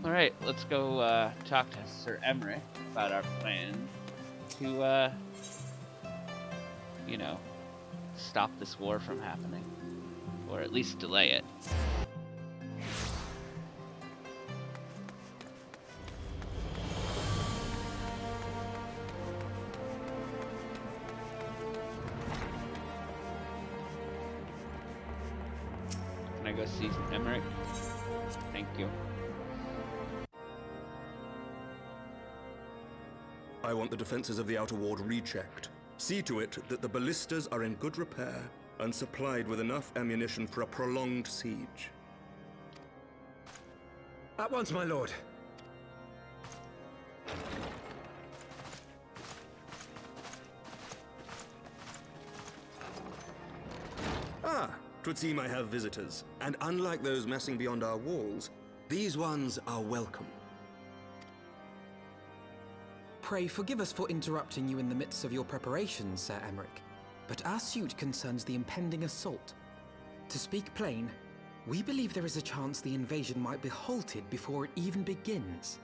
Alright, let's go talk to Sir Emmerich about our plan to, you know, stop this war from happening. Or at least delay it. Can I go see Emmerich? Thank you. I want the defenses of the outer ward rechecked. See to it that the ballistas are in good repair and supplied with enough ammunition for a prolonged siege. At once, my lord. Ah, 'twould seem I have visitors. And unlike those massing beyond our walls, these ones are welcome. Pray forgive us for interrupting you in the midst of your preparations, Sir Emmerich, but our suit concerns the impending assault. To speak plain, we believe there is a chance the invasion might be halted before it even begins.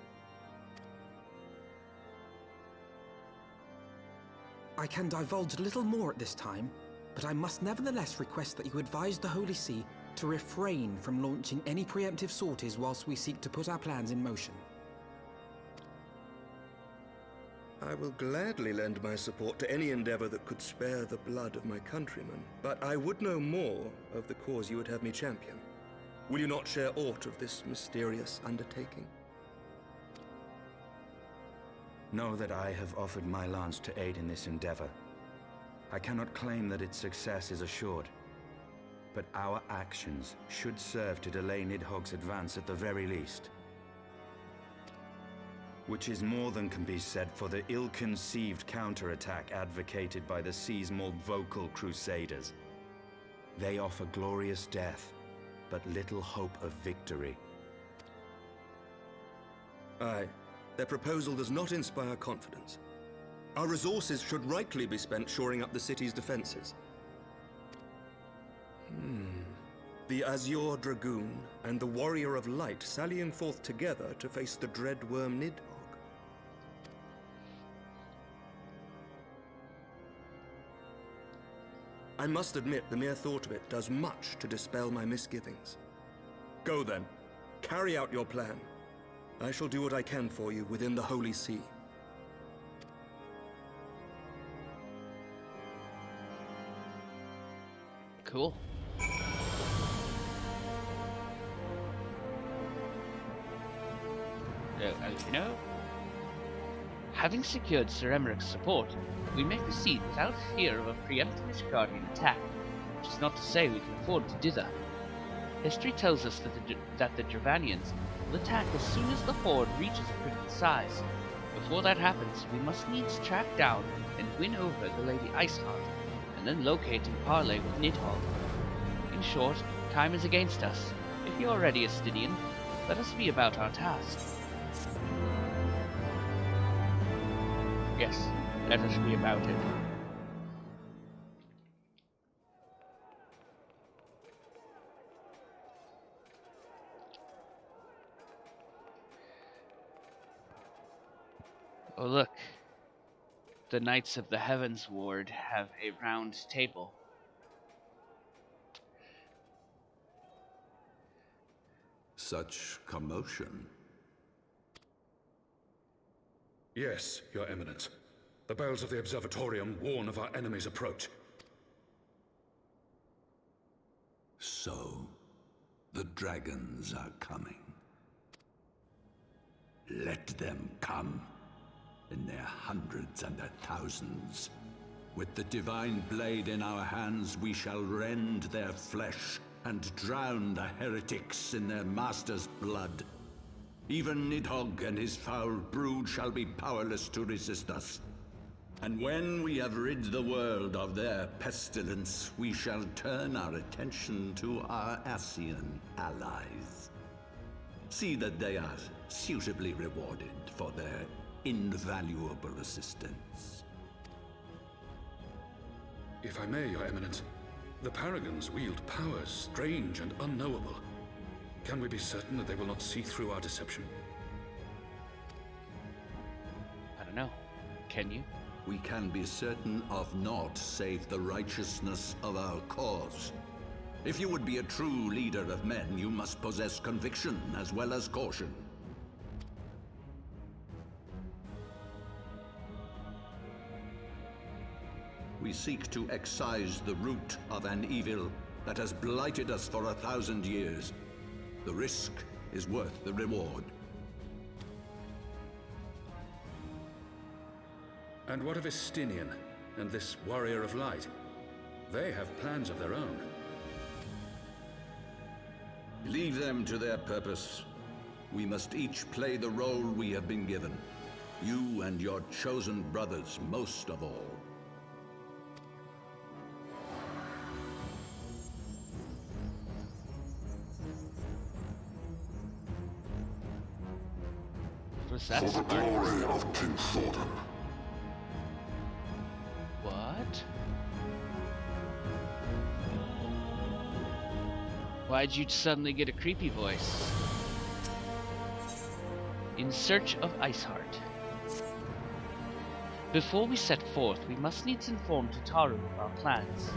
I can divulge little more at this time, but I must nevertheless request that you advise the Holy See to refrain from launching any preemptive sorties whilst we seek to put our plans in motion. I will gladly lend my support to any endeavor that could spare the blood of my countrymen, but I would know more of the cause you would have me champion. Will you not share aught of this mysterious undertaking? Know that I have offered my lance to aid in this endeavor. I cannot claim that its success is assured, but our actions should serve to delay Nidhogg's advance at the very least. Which is more than can be said for the ill-conceived counterattack advocated by the Sea's more vocal crusaders. They offer glorious death, but little hope of victory. Aye, their proposal does not inspire confidence. Our resources should rightly be spent shoring up the city's defenses. The Azure Dragoon and the Warrior of Light sallying forth together to face the dread worm Nidhogg. I must admit the mere thought of it does much to dispel my misgivings. Go then, carry out your plan. I shall do what I can for you within the Holy See. Cool. As you know, having secured Sir Emmerich's support, we may proceed without fear of a preemptive Ishgardian attack, which is not to say we can afford to dither. History tells us that the Dravanians will attack as soon as the horde reaches a critical size. Before that happens, we must needs track down and win over the Lady Iceheart, and then locate and parley with Nidhogg. In short, time is against us. If you are ready, Astidian, let us be about our task. Yes, let us be about it. Oh look, the Knights of the Heavens Ward have a round table. Such commotion. Yes, Your Eminence. The bells of the Observatorium warn of our enemy's approach. So, the dragons are coming. Let them come, in their hundreds and their thousands. With the divine blade in our hands, we shall rend their flesh and drown the heretics in their master's blood. Even Nidhogg and his foul brood shall be powerless to resist us. And when we have rid the world of their pestilence, we shall turn our attention to our Ascian allies. See that they are suitably rewarded for their invaluable assistance. If I may, Your Eminence, the Paragons wield powers strange and unknowable. Can we be certain that they will not see through our deception? I don't know. Can you? We can be certain of naught save the righteousness of our cause. If you would be a true leader of men, you must possess conviction as well as caution. We seek to excise the root of an evil that has blighted us for 1,000 years. The risk is worth the reward. And what of Estinian and this Warrior of Light? They have plans of their own. Leave them to their purpose. We must each play the role we have been given. You and your chosen brothers most of all. Was that For the glory of King Thornton. What? Why'd you suddenly get a creepy voice? In search of Iceheart. Before we set forth, we must needs inform Tataru of our plans.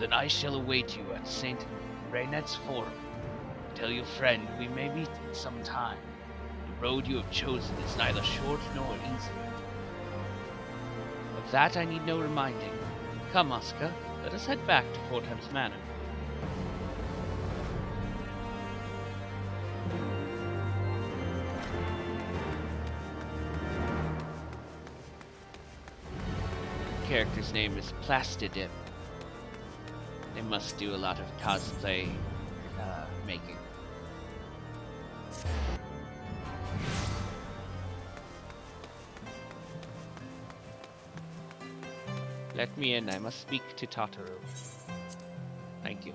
Then I shall await you at St. Raynet's Forum. Tell your friend we may meet some time. The road you have chosen is neither short nor easy. Of that I need no reminding. Come, Asuka, let us head back to Fordham's Manor. The character's name is Plastidip. They must do a lot of cosplay making. Let me in, I must speak to Tataru. Thank you.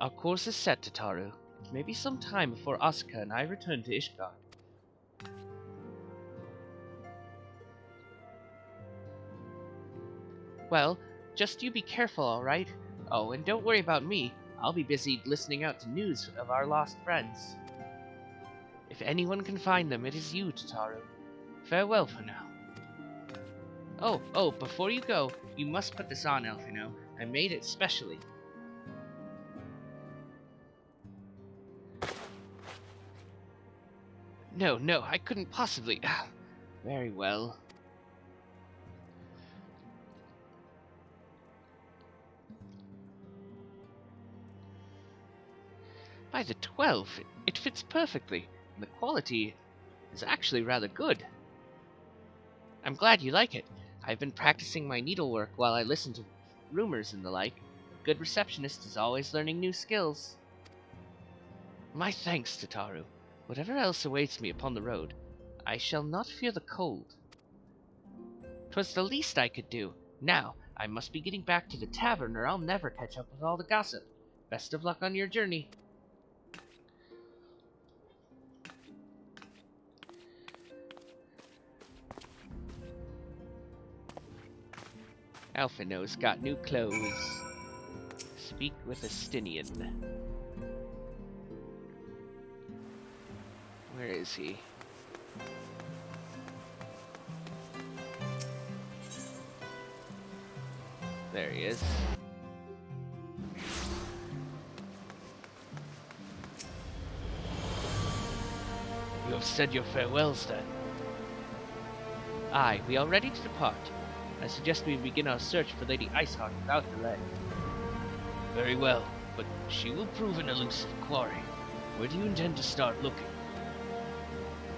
Our course is set, Tataru. It may be some time before Asuka and I return to Ishgard. Well, just you be careful, alright? Oh, and don't worry about me. I'll be busy listening out to news of our lost friends. If anyone can find them, it is you, Tataru. Farewell for now. Oh, before you go, you must put this on, Elfino. I made it specially. No, I couldn't possibly. Very well. By the 12, it fits perfectly, and the quality is actually rather good. I'm glad you like it. I've been practicing my needlework while I listen to rumors and the like. A good receptionist is always learning new skills. My thanks, Tataru. Whatever else awaits me upon the road, I shall not fear the cold. 'Twas the least I could do. Now, I must be getting back to the tavern or I'll never catch up with all the gossip. Best of luck on your journey. Alphino's got new clothes. Speak with Estinian. Where is he? There he is. You have said your farewells then. Aye, we are ready to depart. I suggest we begin our search for Lady Iceheart without delay. Very well, but she will prove an elusive quarry. Where do you intend to start looking?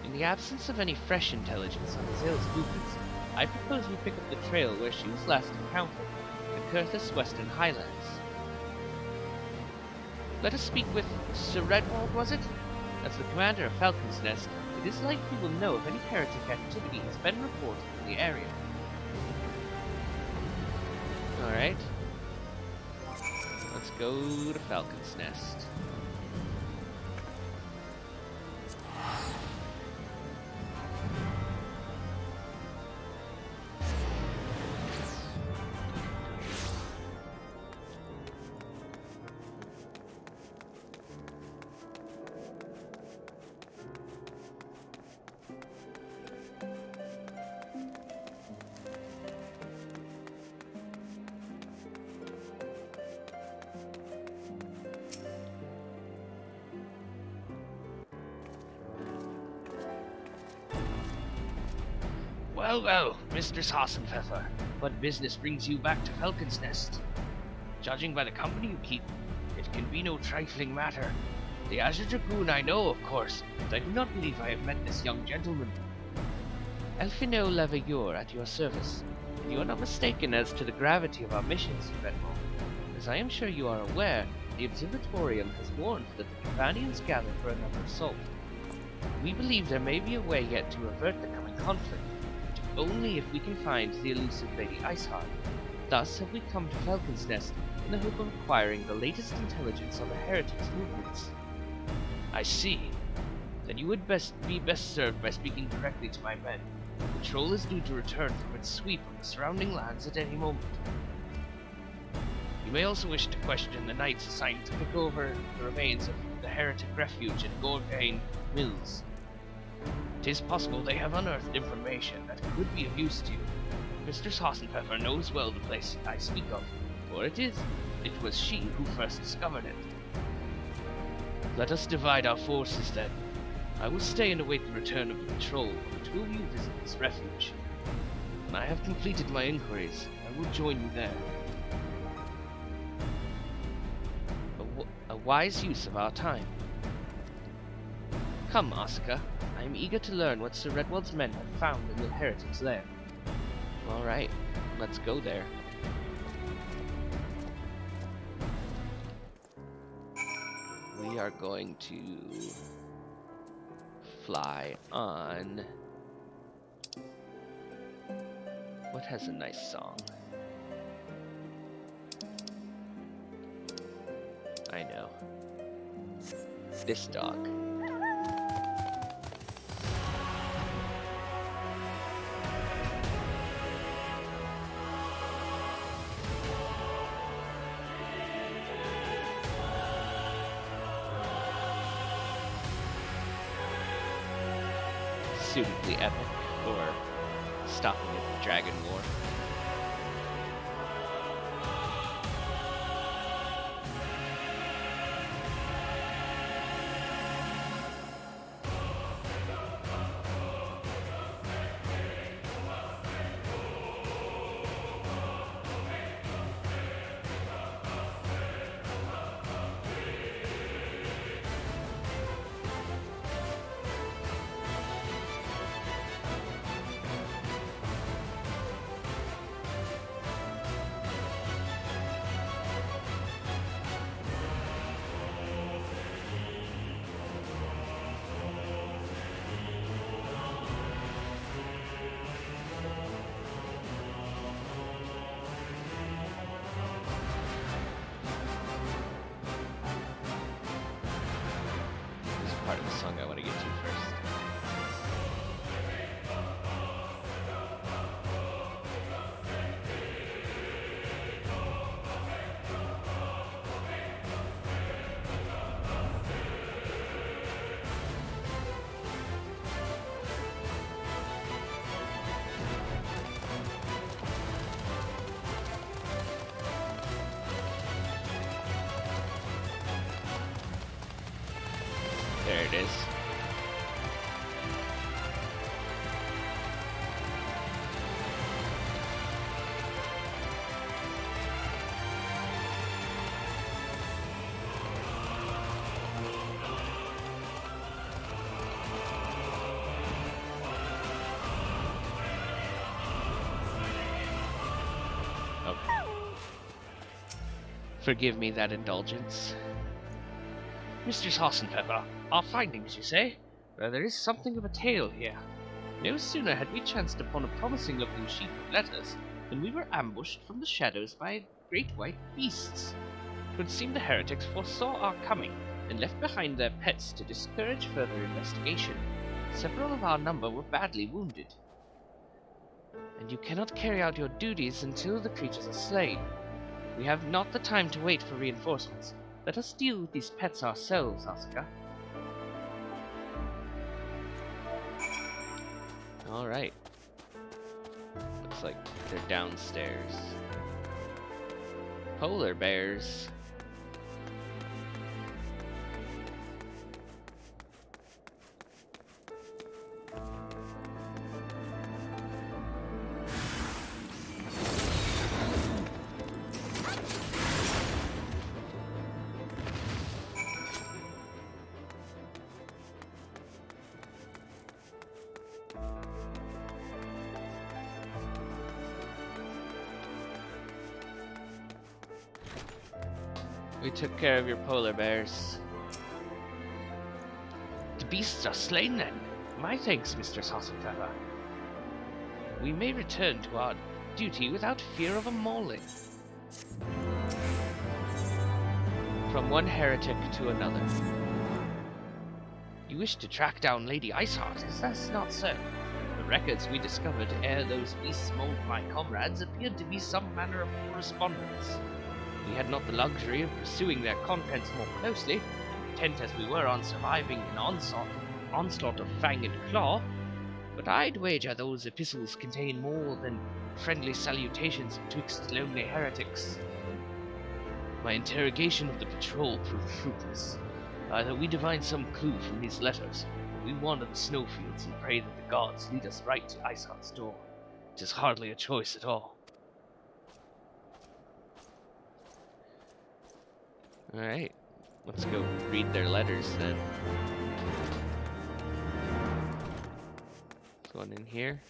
In the absence of any fresh intelligence on Azale's movements, I propose we pick up the trail where she was last encountered, the Kurthus Western Highlands. Let us speak with Sir Redwald, was it? As the commander of Falcon's Nest, it is likely he will know if any heretic activity has been reported in the area. Alright. Let's go to Falcon's Nest. Well, well, Mistress Hassenpfeffer, what business brings you back to Falcon's Nest? Judging by the company you keep, it can be no trifling matter. The Azure Dragoon I know, of course, but I do not believe I have met this young gentleman. Elfino Levailleur at your service, and you are not mistaken as to the gravity of our mission, Sir Redwall. As I am sure you are aware, the Observatorium has warned that the companions gather for another assault. We believe there may be a way yet to avert the coming conflict, but only if we can find the elusive Lady Iceheart. Thus have we come to Falcon's Nest in the hope of acquiring the latest intelligence on the heretics' movements. I see. Then you would be best served by speaking directly to my men. The patrol is due to return from its sweep of the surrounding lands at any moment. You may also wish to question the knights assigned to pick over the remains of the heretic refuge at Gorgain Mills. It is possible they have unearthed information that could be of use to you. Mistress Hassenpfeffer knows well the place I speak of, for it was she who first discovered it. Let us divide our forces then. I will stay and await the return of the patrol, while the two of you visit this refuge. When I have completed my inquiries, I will join you there. A wise use of our time. Come, Asuka. I am eager to learn what Sir Redwald's men have found in the heretic's lair. Alright, let's go there. We are going to fly on... What has a nice song? I know. This dog. Suitably epic for stopping a dragon war. Part of the song I want to get to first. There it is. Okay. Forgive me that indulgence. Mistress Hassenpfeffer, our findings, you say? Well, there is something of a tale here. No sooner had we chanced upon a promising-looking sheaf of letters than we were ambushed from the shadows by great white beasts. It would seem the heretics foresaw our coming and left behind their pets to discourage further investigation. Several of our number were badly wounded. And you cannot carry out your duties until the creatures are slain. We have not the time to wait for reinforcements. Let us deal with these pets ourselves, Asuka. Alright. Looks like they're downstairs. Polar bears. We took care of your polar bears. The beasts are slain then. My thanks, Mistress Hasselfeather. We may return to our duty without fear of a mauling. From one heretic to another. You wish to track down Lady Iceheart, is that not so? The records we discovered ere those beasts mauled my comrades appeared to be some manner of correspondence. We had not the luxury of pursuing their contents more closely, intent as we were on surviving an onslaught of fang and claw, but I'd wager those epistles contain more than friendly salutations betwixt lonely heretics. My interrogation of the patrol proved fruitless. Either we divine some clue from these letters, or we wander the snowfields and pray that the gods lead us right to Iceheart's door. It is hardly a choice at all. Alright, let's go read their letters then. There's one in here.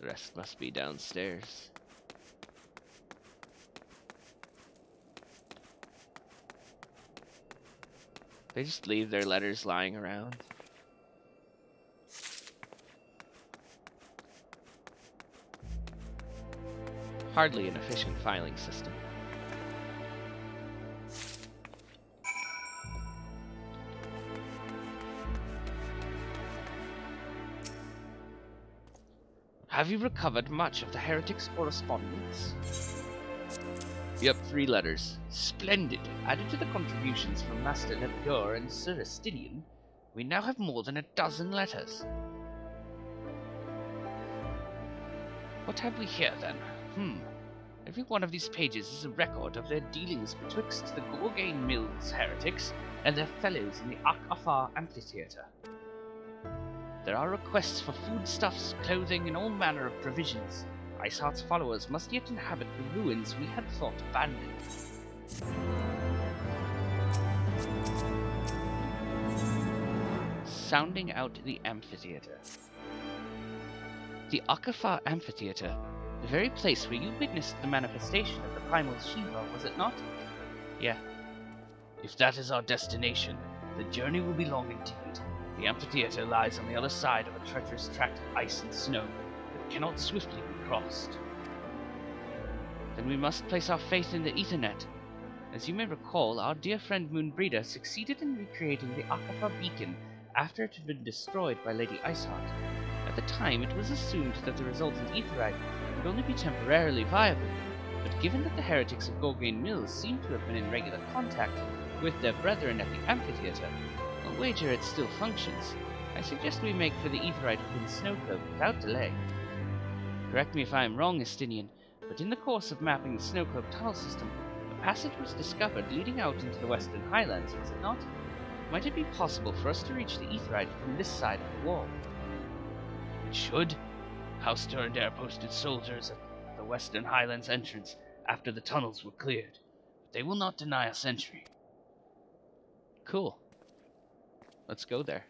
The rest must be downstairs. They just leave their letters lying around. Hardly an efficient filing system. Have you recovered much of the heretic's correspondence? Yep, 3 letters. Splendid! Added to the contributions from Master Levidor and Sir Estinian, we now have more than 12 letters. What have we here then? Every one of these pages is a record of their dealings betwixt the Gorgain Mills heretics and their fellows in the Ak-Afar amphitheatre. There are requests for foodstuffs, clothing, and all manner of provisions. Iceheart's followers must yet inhabit the ruins we had thought abandoned. Sounding out the amphitheatre. The Ak-Afar amphitheatre, the very place where you witnessed the manifestation of the primal Shiva, was it not? Yeah. If that is our destination, the journey will be long indeed. The amphitheatre lies on the other side of a treacherous tract of ice and snow that cannot swiftly be crossed. Then we must place our faith in the Ethernet. As you may recall, our dear friend Moonbreeder succeeded in recreating the Ak-Afar beacon after it had been destroyed by Lady Iceheart. At the time, it was assumed that the resultant aetherite would only be temporarily viable, but given that the heretics of Gorgain Mills seem to have been in regular contact with their brethren at the amphitheatre, I'll wager it still functions. I suggest we make for the aetherite within Snowcloak without delay. Correct me if I am wrong, Estinian, but in the course of mapping the Snowcloak tunnel system, a passage was discovered leading out into the Western Highlands, was it not? Might it be possible for us to reach the aetherite from this side of the wall? It should. House Durandare posted soldiers at the Western Highlands entrance after the tunnels were cleared, but they will not deny us entry. Cool. Let's go there.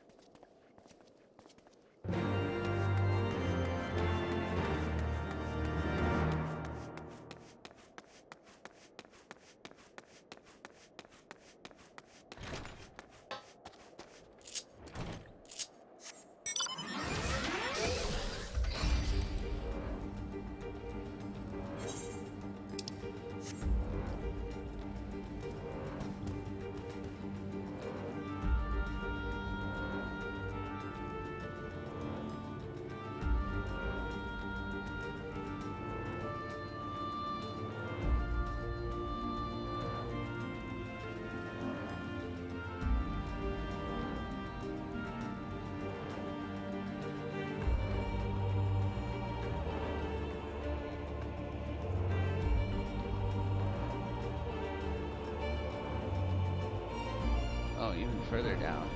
Oh, even further down.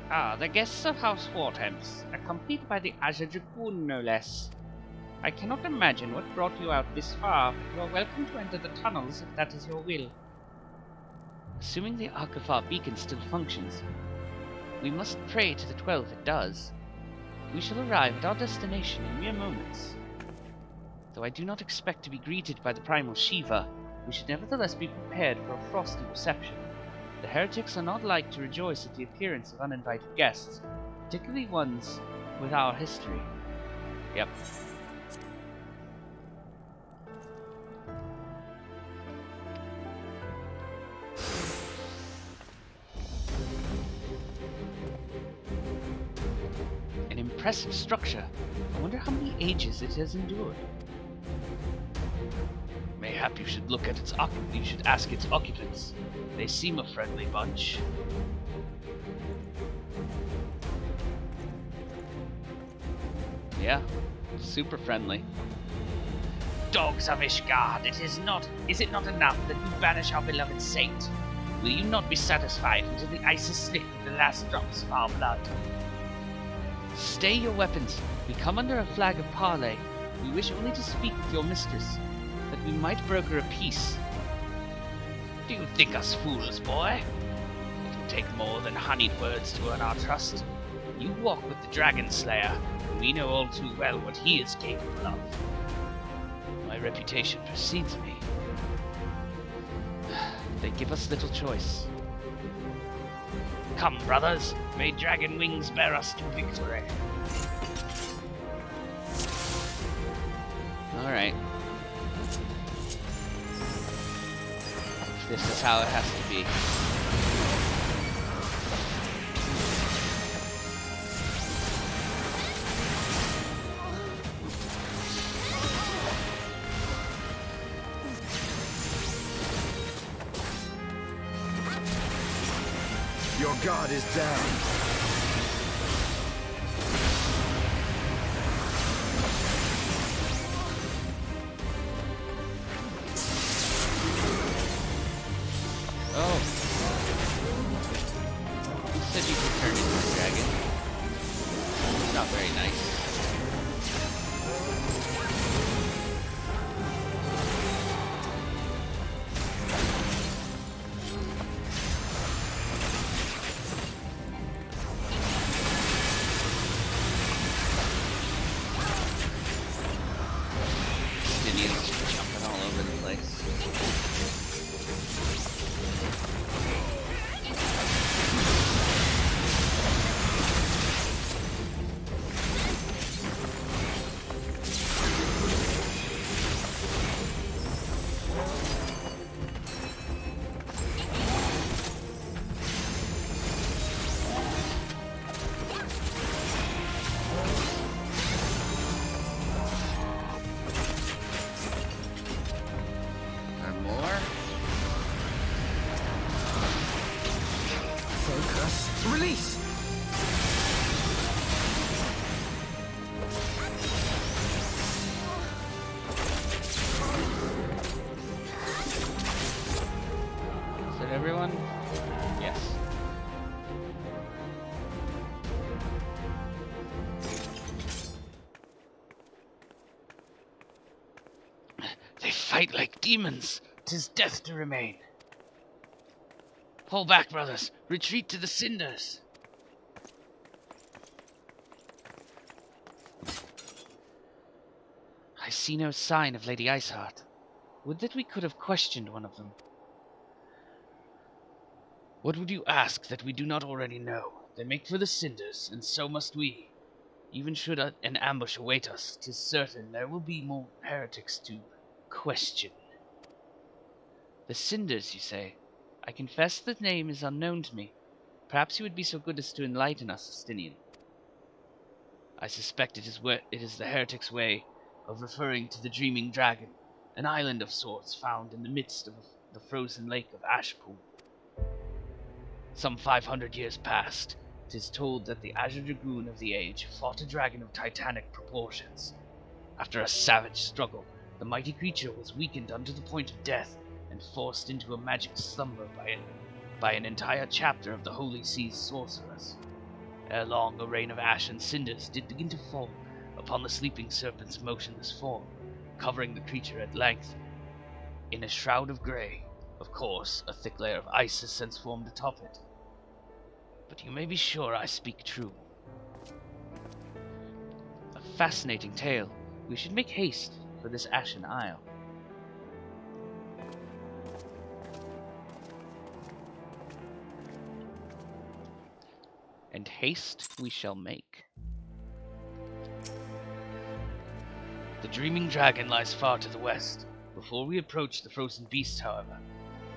Ah, the guests of House Wartemps, accompanied by the Azure Dragoon, no less. I cannot imagine what brought you out this far, but you are welcome to enter the tunnels if that is your will. Assuming the Akafar beacon still functions, we must pray to the 12 it does. We shall arrive at our destination in mere moments. Though I do not expect to be greeted by the primal Shiva, we should nevertheless be prepared for a frosty reception. The heretics are not like to rejoice at the appearance of uninvited guests, particularly ones with our history. Yep. An impressive structure. I wonder how many ages it has endured. Mayhap you should ask its occupants. They seem a friendly bunch. Yeah, super friendly. Dogs of Ishgard, is it not enough that you banish our beloved saint? Will you not be satisfied until the ice is slick with the last drops of our blood? Stay your weapons. We come under a flag of parley. We wish only to speak with your mistress, that we might broker a peace. Do you think us fools, boy? It will take more than honeyed words to earn our trust. You walk with the Dragon Slayer, and we know all too well what he is capable of. My reputation precedes me. They give us little choice. Come, brothers, may dragon wings bear us to victory. Alright. This is how it has to be. Your guard is down. Oh. Who said you could turn into a dragon? It's not very nice. Indians just jumping all over the place. Focus. Release! Is that everyone? Yes. They fight like demons. 'Tis death to remain. Fall back, brothers. Retreat to the cinders. I see no sign of Lady Iceheart. Would that we could have questioned one of them. What would you ask that we do not already know? They make for the cinders, and so must we. Even should an ambush await us, 'tis certain there will be more heretics to question. The cinders, you say? I confess the name is unknown to me. Perhaps you would be so good as to enlighten us, Justinian. I suspect it is the heretic's way of referring to the Dreaming Dragon, an island of sorts found in the midst of the frozen lake of Ashpool. Some 500 years past, 'tis told that the Azure Dragoon of the age fought a dragon of titanic proportions. After a savage struggle, the mighty creature was weakened unto the point of death and forced into a magic slumber by an entire chapter of the Holy Sea's sorcerers. Ere long, a rain of ash and cinders did begin to fall, upon the sleeping serpent's motionless form, covering the creature at length in a shroud of grey. Of course, a thick layer of ice has since formed atop it. But you may be sure I speak true. A fascinating tale. We should make haste for this Ashen Isle. And haste we shall make. The Dreaming Dragon lies far to the west. Before we approach the Frozen Beast, however,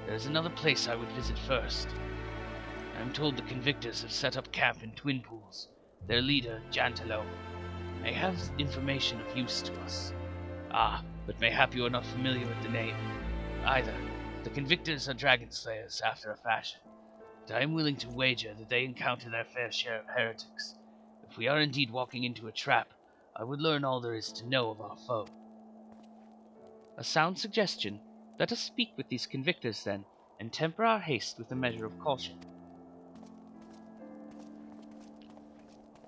there is another place I would visit first. I am told the Convictors have set up camp in Twin Pools. Their leader, Jantalo, may have information of use to us. Ah, but mayhap you are not familiar with the name. Either. The Convictors are dragon slayers after a fashion, but I am willing to wager that they encounter their fair share of heretics. If we are indeed walking into a trap, I would learn all there is to know of our foe. A sound suggestion. Let us speak with these Convictors then, and temper our haste with a measure of caution.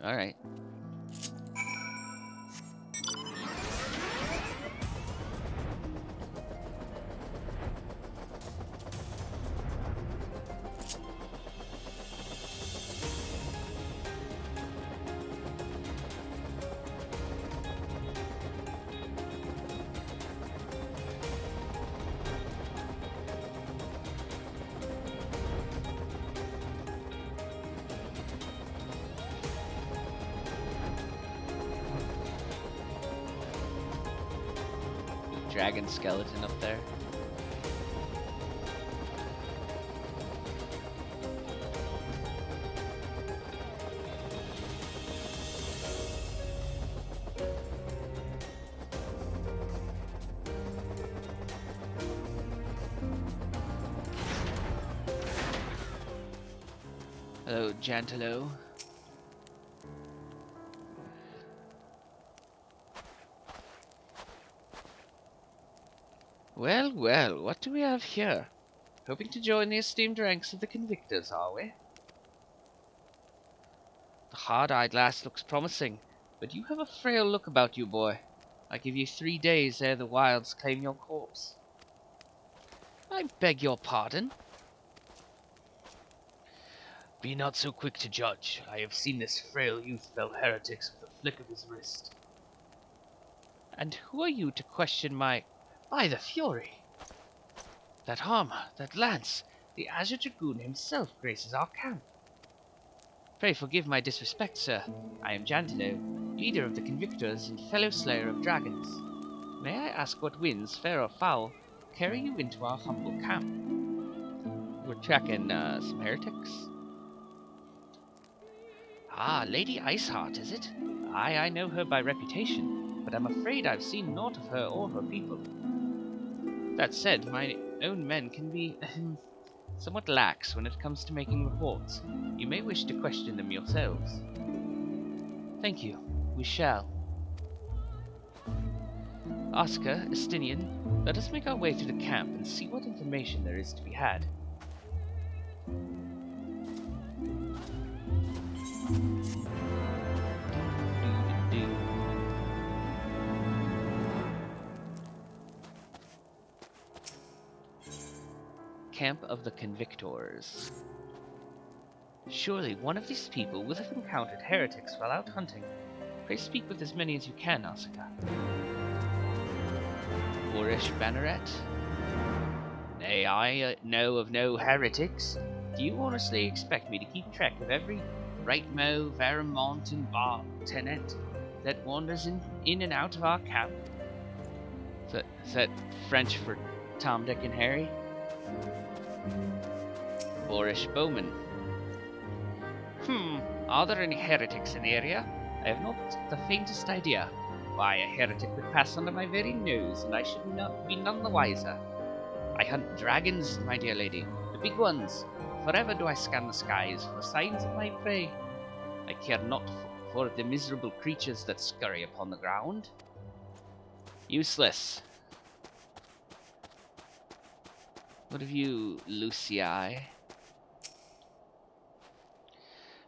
Alright. Dragon skeleton up there. Hello, Jantalo. Well, well, what do we have here? Hoping to join the esteemed ranks of the Convictors, are we? The hard-eyed lass looks promising, but you have a frail look about you, boy. I give you 3 days ere the wilds claim your corpse. I beg your pardon? Be not so quick to judge. I have seen this frail youth fell heretics with a flick of his wrist. And who are you to question my... By the Fury! That armor, that lance, the Azure Dragoon himself graces our camp. Pray forgive my disrespect, sir. I am Jantalo, leader of the Convictors and fellow slayer of dragons. May I ask what winds, fair or foul, carry you into our humble camp? We're tracking some heretics. Ah, Lady Iceheart, is it? Aye, I know her by reputation, but I'm afraid I've seen naught of her or her people. That said, my own men can be somewhat lax when it comes to making reports. You may wish to question them yourselves. Thank you. We shall. Oscar, Estinian, let us make our way through the camp and see what information there is to be had. Camp of the Convictors. Surely one of these people will have encountered heretics while out hunting. Pray speak with as many as you can, Asuka. Boorish Banneret? Nay, I know of no heretics. Do you honestly expect me to keep track of every Rightmo, Vermont, and Bar tenant that wanders in and out of our camp? Is that French for Tom, Dick, and Harry? Boorish Bowman. Are there any heretics in the area? I have not the faintest idea. Why, a heretic would pass under my very nose, and I should not be none the wiser. I hunt dragons, my dear lady, the big ones. Forever do I scan the skies for signs of my prey. I care not for the miserable creatures that scurry upon the ground. Useless. What of you, Lucii?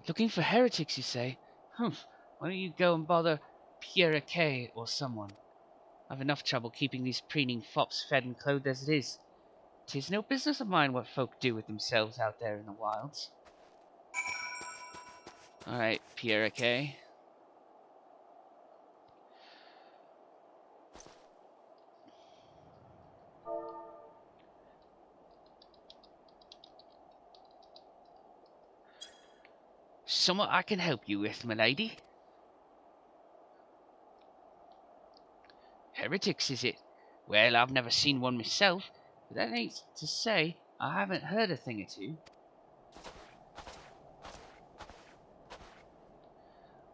Looking for heretics, you say? Humph, why don't you go and bother Pierre K or someone. I've enough trouble keeping these preening fops fed and clothed as it is. 'Tis no business of mine what folk do with themselves out there in the wilds. Alright, Pierre K. Somewhat I can help you with, my lady. Heretics, is it? Well, I've never seen one myself, but that ain't to say I haven't heard a thing or two.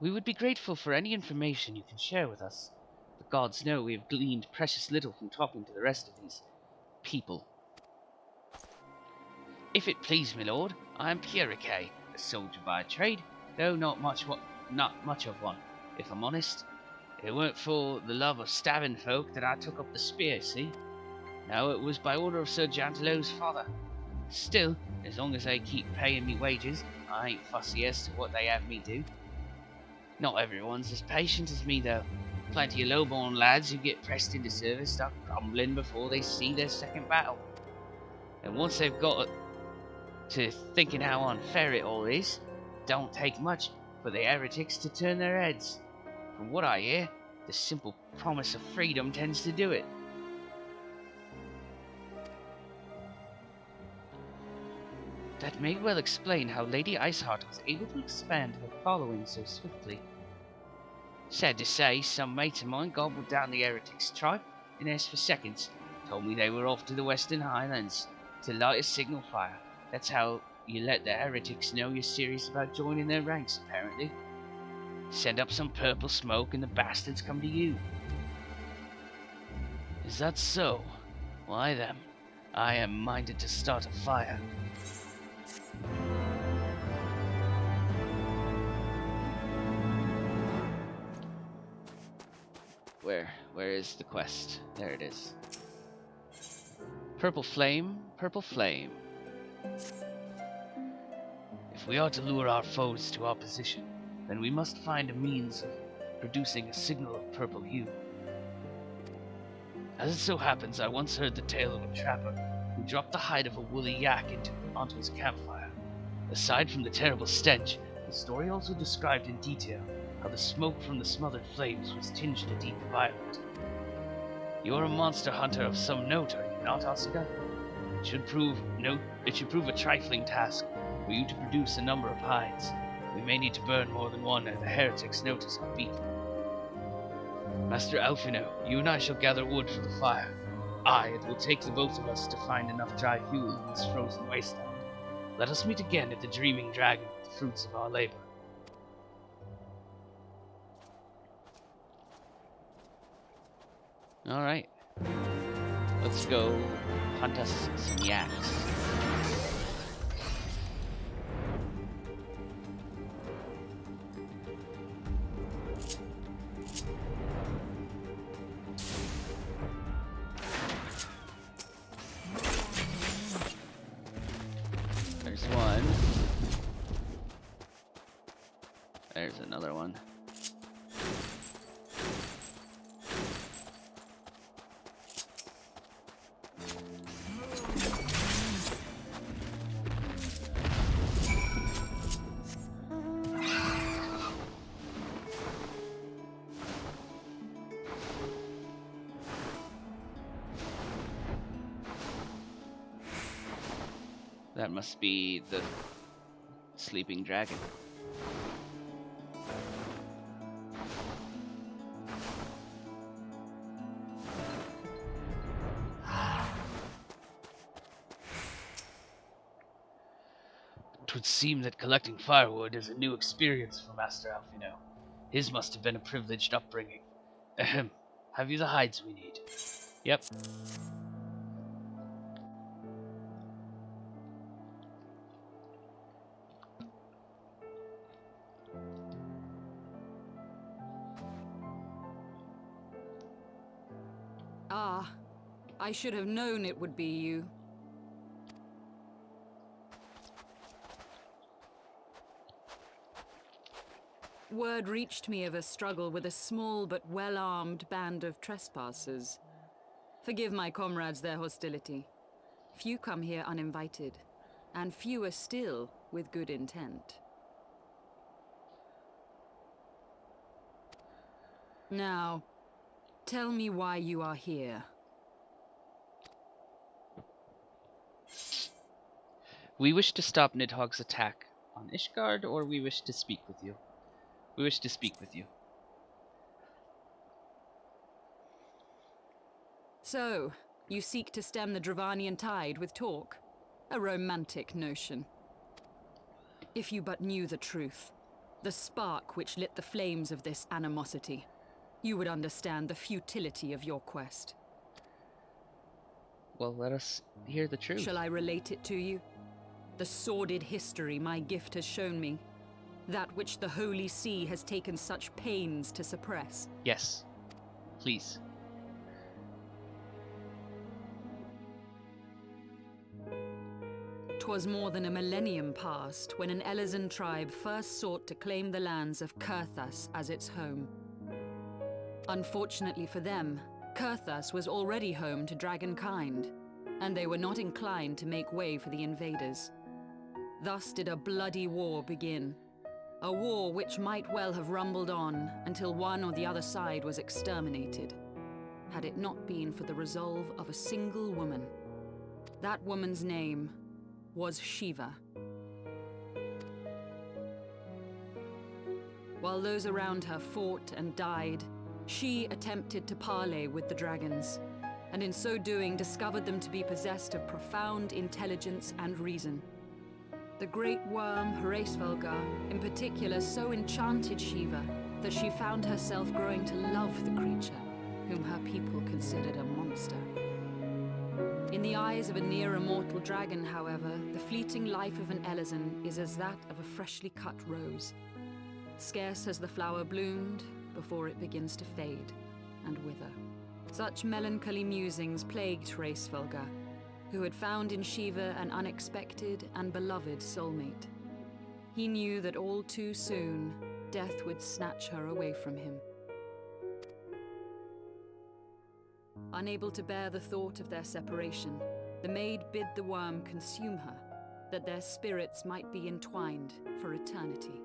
We would be grateful for any information you can share with us. The gods know we have gleaned precious little from talking to the rest of these people. If it please, my lord, I am Pierre K, a soldier by trade, though not much of one, if I'm honest. It weren't for the love of stabbing folk that I took up the spear, see? No, it was by order of Sir Jantelo's father. Still, as long as they keep paying me wages, I ain't fussy as to what they have me do. Not everyone's as patient as me, though. Plenty of low-born lads who get pressed into service start grumbling before they see their second battle. And once they've got to thinking how unfair it all is, don't take much for the heretics to turn their heads. From what I hear, the simple promise of freedom tends to do it. That may well explain how Lady Iceheart was able to expand her following so swiftly. Sad to say, some mates of mine gobbled down the heretics' tribe, and as for seconds, told me they were off to the Western Highlands to light a signal fire. That's how you let the heretics know you're serious about joining their ranks, apparently. Send up some purple smoke and the bastards come to you. Is that so? Why then, I am minded to start a fire. Where is the quest? There it is. Purple flame, purple flame. If we are to lure our foes to our position, then we must find a means of producing a signal of purple hue. As it so happens, I once heard the tale of a trapper who dropped the hide of a woolly yak onto his campfire. Aside from the terrible stench, the story also described in detail how the smoke from the smothered flames was tinged a deep violet. You're a monster hunter of some note, are you not, Oscar? It should prove a trifling task for you to produce a number of hides. We may need to burn more than one ere the heretics notice our beat. Master Alfino, you and I shall gather wood for the fire. Aye, it will take the both of us to find enough dry fuel in this frozen wasteland. Let us meet again at the Dreaming Dragon with the fruits of our labor. Alright. Let's go hunt us some yaks. There's one. There's another one. That must be the sleeping dragon. It would seem that collecting firewood is a new experience for Master Alfino. His must have been a privileged upbringing. Ahem. Have you the hides we need? Yep. Ah, I should have known it would be you. Word reached me of a struggle with a small but well-armed band of trespassers. Forgive my comrades their hostility. Few come here uninvited, and fewer still with good intent. Now, tell me why you are here. We wish to stop Nidhogg's attack on Ishgard, or we wish to speak with you. We wish to speak with you. So, you seek to stem the Dravanian tide with talk? A romantic notion. If you but knew the truth, the spark which lit the flames of this animosity, you would understand the futility of your quest. Well, let us hear the truth. Shall I relate it to you? The sordid history my gift has shown me. That which the Holy See has taken such pains to suppress. Yes. Please. 'Twas more than a millennium past when an Elezen tribe first sought to claim the lands of Kurthas as its home. Unfortunately for them, Kurthas was already home to dragonkind, and they were not inclined to make way for the invaders. Thus did a bloody war begin. A war which might well have rumbled on until one or the other side was exterminated, had it not been for the resolve of a single woman. That woman's name was Shiva. While those around her fought and died, she attempted to parley with the dragons, and in so doing discovered them to be possessed of profound intelligence and reason. The great worm, Hraesvelgar, in particular so enchanted Shiva that she found herself growing to love the creature, whom her people considered a monster. In the eyes of a near-immortal dragon, however, the fleeting life of an Elezen is as that of a freshly cut rose. Scarce has the flower bloomed before it begins to fade and wither. Such melancholy musings plagued Hraesvelgar, who had found in Shiva an unexpected and beloved soulmate. He knew that all too soon, death would snatch her away from him. Unable to bear the thought of their separation, the maid bid the worm consume her, that their spirits might be entwined for eternity.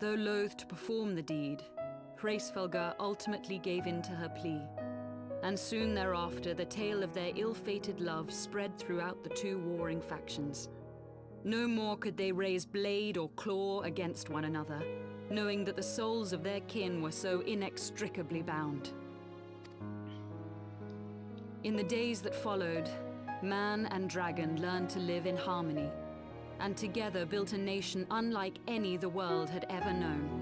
Though loath to perform the deed, Hraesvelgar ultimately gave in to her plea, and soon thereafter the tale of their ill-fated love spread throughout the two warring factions. No more could they raise blade or claw against one another, knowing that the souls of their kin were so inextricably bound. In the days that followed, man and dragon learned to live in harmony, and together built a nation unlike any the world had ever known.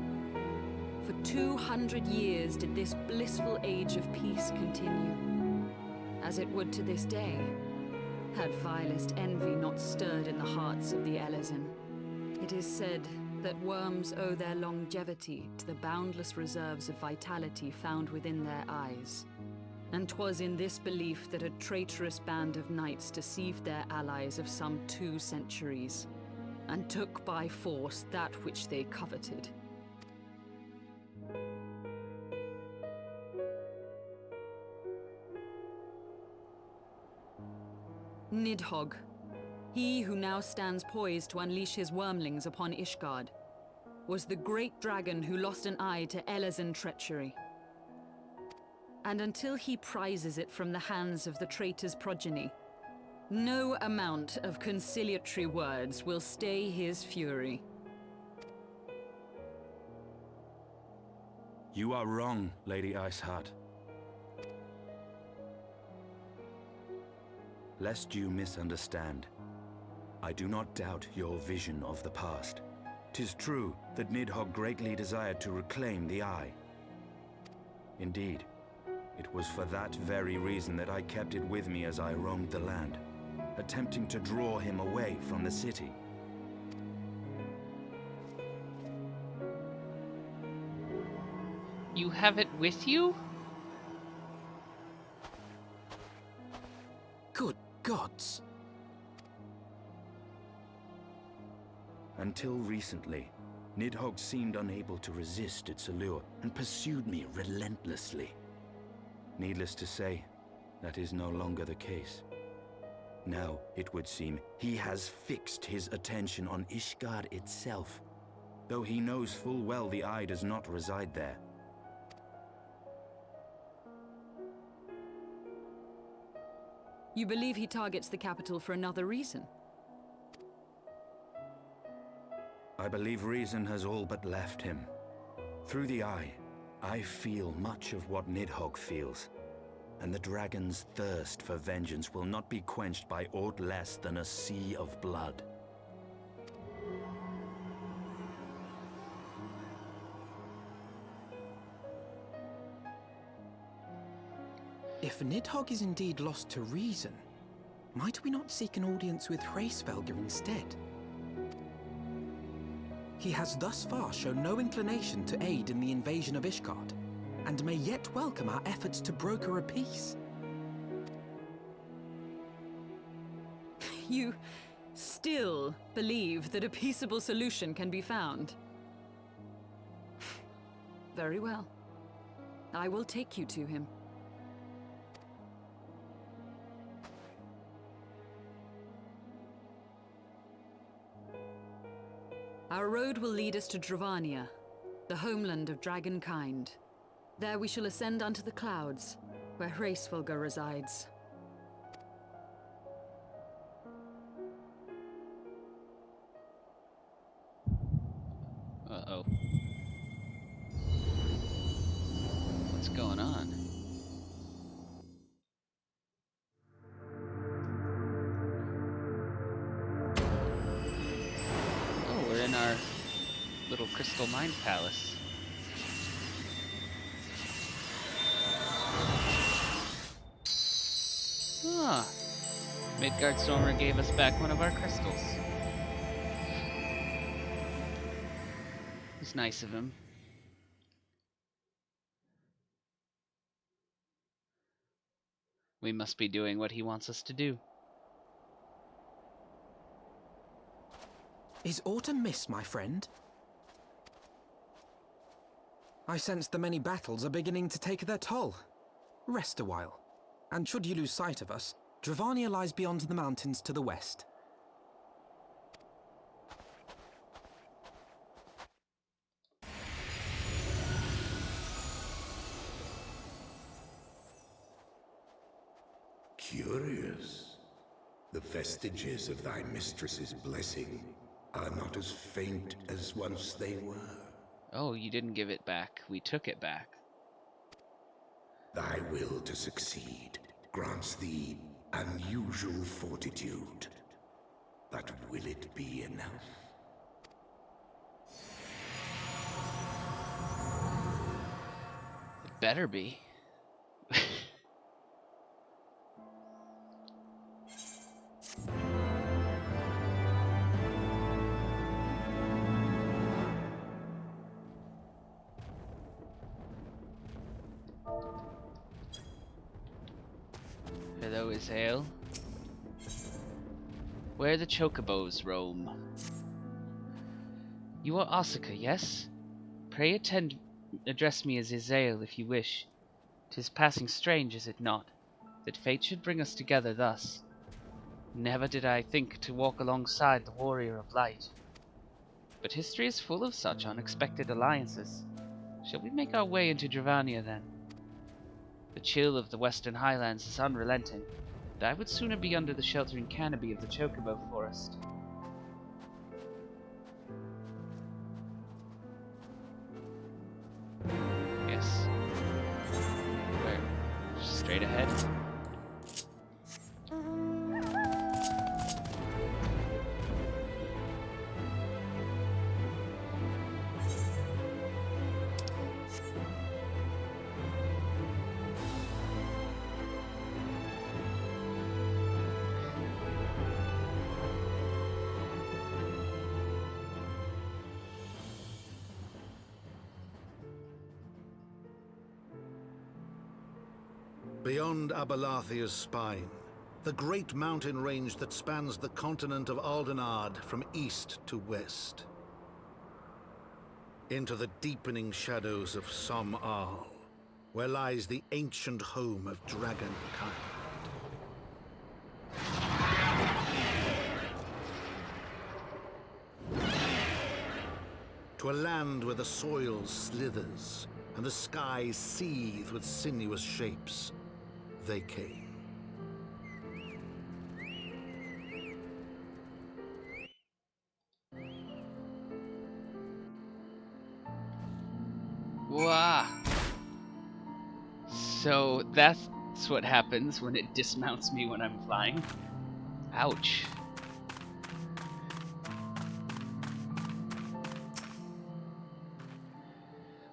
For 200 years did this blissful age of peace continue, as it would to this day, had vilest envy not stirred in the hearts of the Elezen. It is said that worms owe their longevity to the boundless reserves of vitality found within their eyes. And 'twas in this belief that a traitorous band of knights deceived their allies of some 2 centuries, and took by force that which they coveted. Nidhogg, he who now stands poised to unleash his wormlings upon Ishgard, was the great dragon who lost an eye to Elezen treachery. And until he prizes it from the hands of the traitor's progeny, no amount of conciliatory words will stay his fury. You are wrong, Lady Iceheart. Lest you misunderstand, I do not doubt your vision of the past. 'Tis true that Nidhogg greatly desired to reclaim the Eye. Indeed, it was for that very reason that I kept it with me as I roamed the land, attempting to draw him away from the city. You have it with you? Good gods! Until recently, Nidhogg seemed unable to resist its allure and pursued me relentlessly. Needless to say, that is no longer the case. Now, it would seem, he has fixed his attention on Ishgard itself, though he knows full well the Eye does not reside there. You believe he targets the capital for another reason? I believe reason has all but left him. Through the Eye, I feel much of what Nidhogg feels, and the dragon's thirst for vengeance will not be quenched by aught less than a sea of blood. If Nidhogg is indeed lost to reason, might we not seek an audience with Hraesvelgr instead? He has thus far shown no inclination to aid in the invasion of Ishgard, and may yet welcome our efforts to broker a peace. You still believe that a peaceable solution can be found? Very well. I will take you to him. Our road will lead us to Dravania, the homeland of dragonkind. There we shall ascend unto the clouds, where Hraesvelgr resides. Uh-oh. What's going on? Oh, we're in our little crystal mind palace. Ah, Midgardstormer gave us back one of our crystals. It's nice of him. We must be doing what he wants us to do. Is autumn mist, my friend? I sense the many battles are beginning to take their toll. Rest a while, and should you lose sight of us, Dravania lies beyond the mountains to the west. Curious. The vestiges of thy mistress's blessing are not as faint as once they were. Oh, you didn't give it back. We took it back. Thy will to succeed grants thee unusual fortitude. But will it be enough? It better be. Hello, Isael. Where the chocobos roam. You are Asuka, yes? Pray address me as Isael if you wish. 'Tis passing strange, is it not, that fate should bring us together thus? Never did I think to walk alongside the warrior of light. But history is full of such unexpected alliances. Shall we make our way into Dravania then? The chill of the western highlands is unrelenting, but I would sooner be under the sheltering canopy of the chocobo forest. Yes. Where? Straight ahead? Beyond Abalathia's spine, The great mountain range that spans the continent of Aldenard from east to west. Into the deepening shadows of Som-Al, where lies the ancient home of dragonkind. To a land where the soil slithers and the skies seethe with sinuous shapes, they came. Wow. So that's what happens when it dismounts me when I'm flying. Ouch.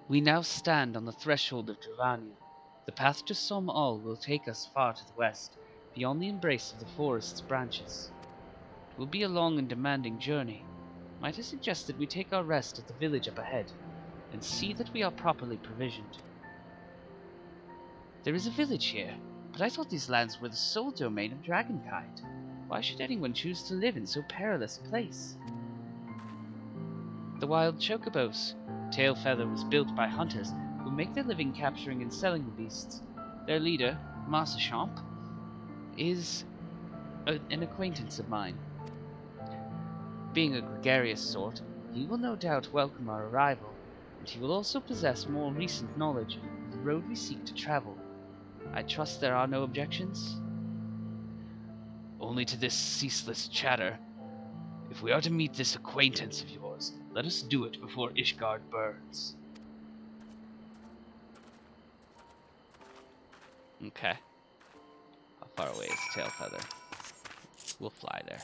We now stand on the threshold of Dravania. The path to Som-Al will take us far to the west, beyond the embrace of the forest's branches. It will be a long and demanding journey. Might I suggest that we take our rest at the village up ahead, and see that we are properly provisioned? There is a village here, but I thought these lands were the sole domain of dragonkind. Why should anyone choose to live in so perilous a place? The wild chocobos. Tailfeather was built by hunters who make their living capturing and selling the beasts. Their leader, Champ, is an acquaintance of mine. Being a gregarious sort, he will no doubt welcome our arrival, and he will also possess more recent knowledge of the road we seek to travel. I trust there are no objections? Only to this ceaseless chatter. If we are to meet this acquaintance of yours, let us do it before Ishgard burns. Okay. How far away is Tailfeather? We'll fly there.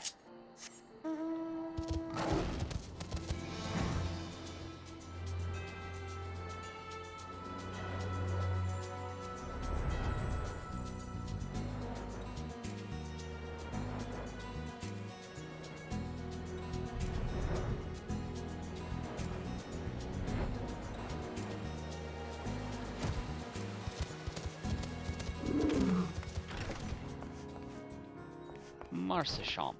Champ.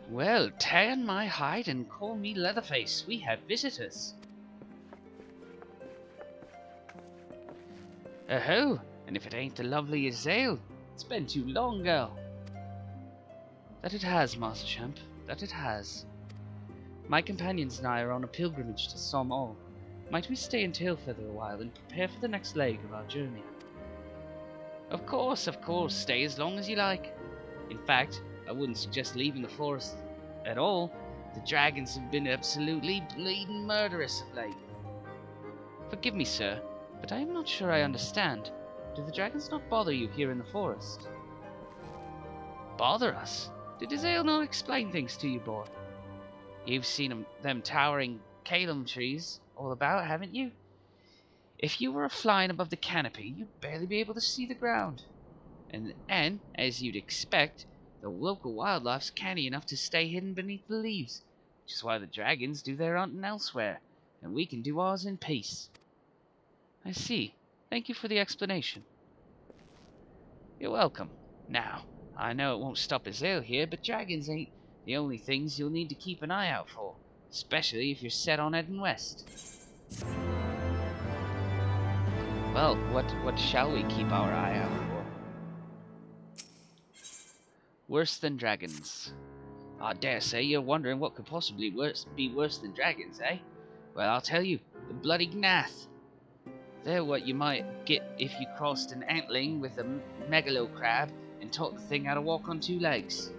Well, tan my hide and call me Leatherface. We have visitors. Oh, and if it ain't the lovely Azael, it's been too long, girl. That it has, Champ. That it has. My companions and I are on a pilgrimage to Som-Al. Might we stay in Tailfeather a while and prepare for the next leg of our journey? Of course, stay as long as you like. In fact, I wouldn't suggest leaving the forest at all. The dragons have been absolutely bleeding murderous of late. Forgive me, sir, but I am not sure I understand. Do the dragons not bother you here in the forest? Bother us? Did Azael not explain things to you, boy? You've seen them towering Calum trees all about, haven't you? If you were flying above the canopy, you'd barely be able to see the ground. And as you'd expect, the local wildlife's canny enough to stay hidden beneath the leaves, which is why the dragons do their hunting elsewhere, and we can do ours in peace. I see. Thank you for the explanation. You're welcome. Now, I know it won't stop Azael here, but dragons ain't the only things you'll need to keep an eye out for, especially if you're set on heading west. Well, what shall we keep our eye out for? Worse than dragons. I dare say you're wondering what could possibly be worse than dragons, eh? Well, I'll tell you, the bloody Gnath. They're what you might get if you crossed an antling with a megalo crab and taught the thing how to walk on two legs.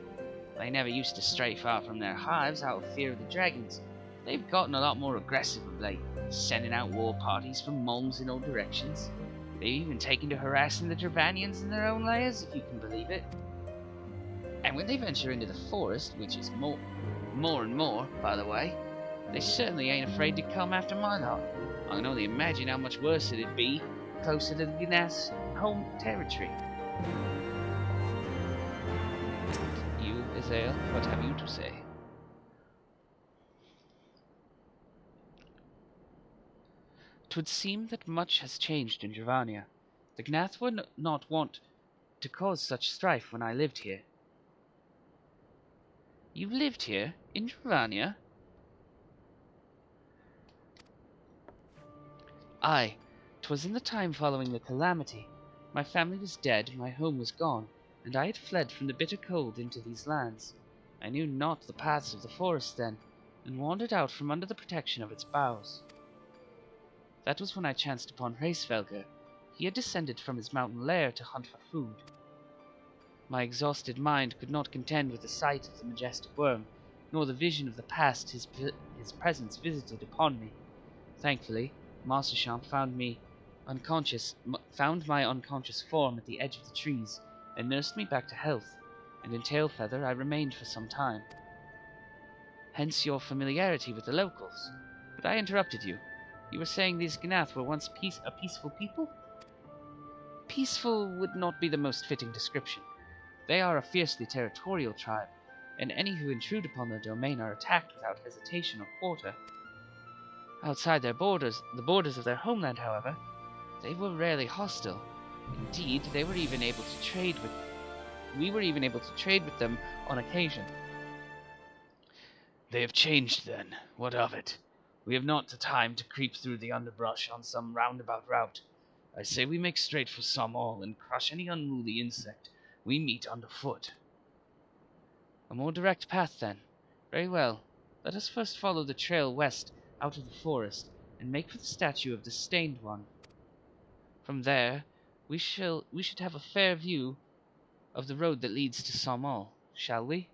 They never used to stray far from their hives out of fear of the dragons. They've gotten a lot more aggressive of late, sending out war parties from Molms in all directions. They've even taken to harassing the Dravanians in their own lairs, if you can believe it. And when they venture into the forest, which is more and more, by the way, they certainly ain't afraid to come after my lot. I can only imagine how much worse it'd be closer to the Gnath's home territory. You, Azael, what have you to say? 'Twould seem that much has changed in Dravania. The Gnath were not wont to cause such strife when I lived here. You lived here, in Dravania? Aye, 'twas in the time following the calamity. My family was dead, my home was gone, and I had fled from the bitter cold into these lands. I knew not the paths of the forest then, and wandered out from under the protection of its boughs. That was when I chanced upon Hraesvelgr. He had descended from his mountain lair to hunt for food. My exhausted mind could not contend with the sight of the majestic worm, nor the vision of the past his presence visited upon me. Thankfully, Masterchamp found my unconscious form at the edge of the trees, and nursed me back to health, and in Tailfeather I remained for some time. Hence your familiarity with the locals. But I interrupted you. You were saying these Gnath were once a peaceful people? Peaceful would not be the most fitting description. They are a fiercely territorial tribe, and any who intrude upon their domain are attacked without hesitation or quarter. Outside their borders, the borders of their homeland, however, they were rarely hostile. Indeed, we were even able to trade with them on occasion. They have changed then. What of it? We have not the time to creep through the underbrush on some roundabout route. I say we make straight for Somall and crush any unruly insect we meet underfoot. A more direct path, then. Very well. Let us first follow the trail west out of the forest, and make for the statue of the Stained One. From there, we should have a fair view of the road that leads to Somall, shall we?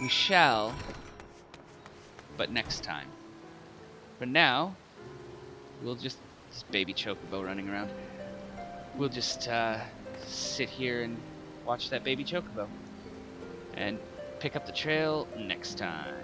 We shall, but next time. For now, we'll just... This baby chocobo running around. We'll just sit here and watch that baby chocobo. And pick up the trail next time.